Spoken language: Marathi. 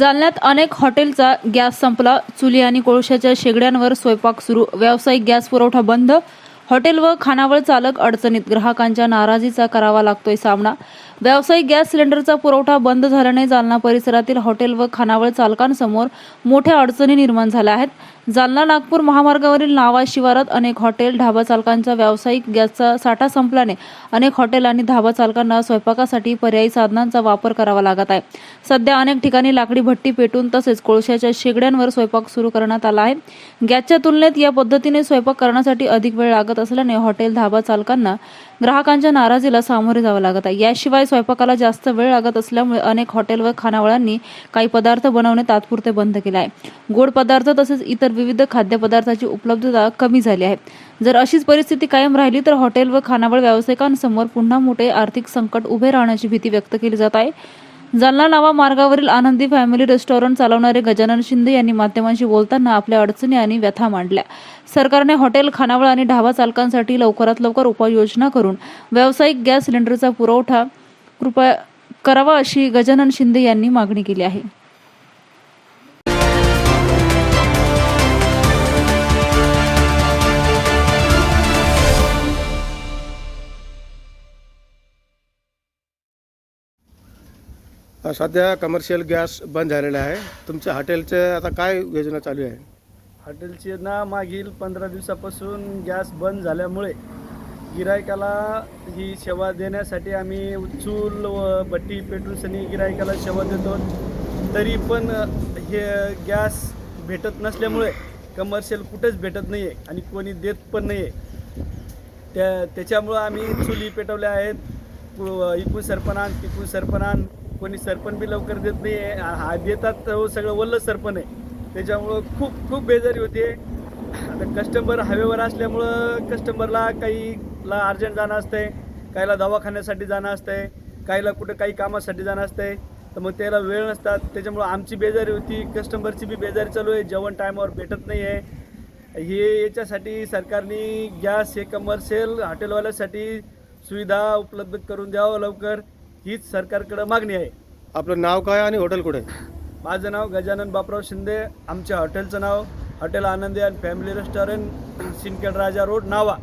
जालन्यात अनेक हॉटेलचा गॅस संपला. चुली आणि कोळशाच्या शेगड्यांवर स्वयंपाक सुरू. व्यावसायिक गॅस पुरवठा बंद. हॉटेल व खानावळ चालक अडचणीत. ग्राहकांच्या नाराजीचा करावा लागतोय सामना. व्यावसायिक गॅस सिलेंडरचा पुरवठा बंद झाल्याने जालना परिसरातील हॉटेल व खानावळ चालकांसमोर मोठ्या अडचणी निर्माण झाल्या आहेत. जालना नागपूर महामार्गावरील नावा शिवारात अनेक हॉटेल ढाबा चालकांचा व्यावसायिक गॅसचा साठा संपल्याने अनेक हॉटेल आणि ढाबा चालकांना स्वयंपाकासाठी पर्यायी साधनांचा वापर करावा लागत आहे. सध्या अनेक ठिकाणी लाकडी भट्टी पेटून तसेच कोळशाच्या शेगड्यांवर स्वयंपाक सुरू करण्यात आला आहे. गॅसच्या तुलनेत या पद्धतीने स्वयंपाक करण्यासाठी अधिक वेळ लागत असल्याने हॉटेल ढाबा चालकांना ग्राहकांच्या नाराजीला सामोरे जावे लागत आहे. याशिवाय स्वयंपाकाला जास्त वेळ लागत असल्यामुळे अनेक हॉटेल व खानावळांनी काही पदार्थ बनवणे तात्पुरते बंद केले आहे. गोड पदार्थ तसेच इतर विविध खाद्यपदार्थाची उपलब्धता कमी झाली आहे. जर अशीच परिस्थिती कायम राहिली तर हॉटेल व खानावळ व्यावसायिकांसमोर पुन्हा मोठे आर्थिक संकट उभे राहण्याची भीती व्यक्त केली जात आहे. जालना नावा मार्गावरील आनंदी फॅमिली रेस्टॉरंट चालवणारे गजानन शिंदे यांनी माध्यमांशी बोलताना आपल्या अडचणी आणि व्यथा मांडल्या. सरकारने हॉटेल, खानावळ आणि ढाबा चालकांसाठी लवकरात लवकर उपाययोजना करून व्यावसायिक गॅस सिलेंडरचा पुरवठा कृपया करावा अशी गजानन शिंदे यांनी मागणी केली आहे. सध्या कमर्शियल गॅस बंद झालेला आहे. तुमच्या हॉटेलचे आता काय योजना चालू आहे? हॉटेलची ना मागील 15 दिवसापासून गॅस बंद झाल्यामुळे गिरायकाला ही सेवा देण्यासाठी आम्ही चूल व भट्टी पेटून सनी गिरायकाला सेवा देतो. तरी पण हे गॅस भेटत नसल्यामुळे कमर्शियल कुठेच भेटत नाही आहे आणि कोणी देत पण नाही आहे. त्याच्यामुळं आम्ही चुली पेटवल्या आहेत. इकून सरपणान तिकून सरपणान कोणी सरपण बी लवकर देत नाही आहे. हा देतात तर सगळं वल्ल सरपण आहे. त्याच्यामुळं खूप बेजारी होते. आता कस्टमर हवेवर असल्यामुळं कस्टमरला काहीला अर्जंट जाणं असतंय, काहीला दवाखान्यासाठी जाणं असतंय, काहीला कुठं काही कामासाठी जाणं असतंय, तर मग त्याला वेळ नसतात. त्याच्यामुळं आमची बेजारी होती, कस्टमरची बी बेजारी चालू आहे. जेवण टायमावर भेटत नाही आहे. हे याच्यासाठी सरकारने गॅस हे कमर्शियल हॉटेलवाल्यासाठी सुविधा उपलब्ध करून द्यावं लवकर, हीच सरकारकडे मागणी आहे. आपलं नाव काय आणि हॉटेल कुठे? माझं नाव गजानन बापराव शिंदे. आमच्या हॉटेलचं नाव हॉटेल आनंदी आणि family restaurant, Sindkhed Raja road, नावा.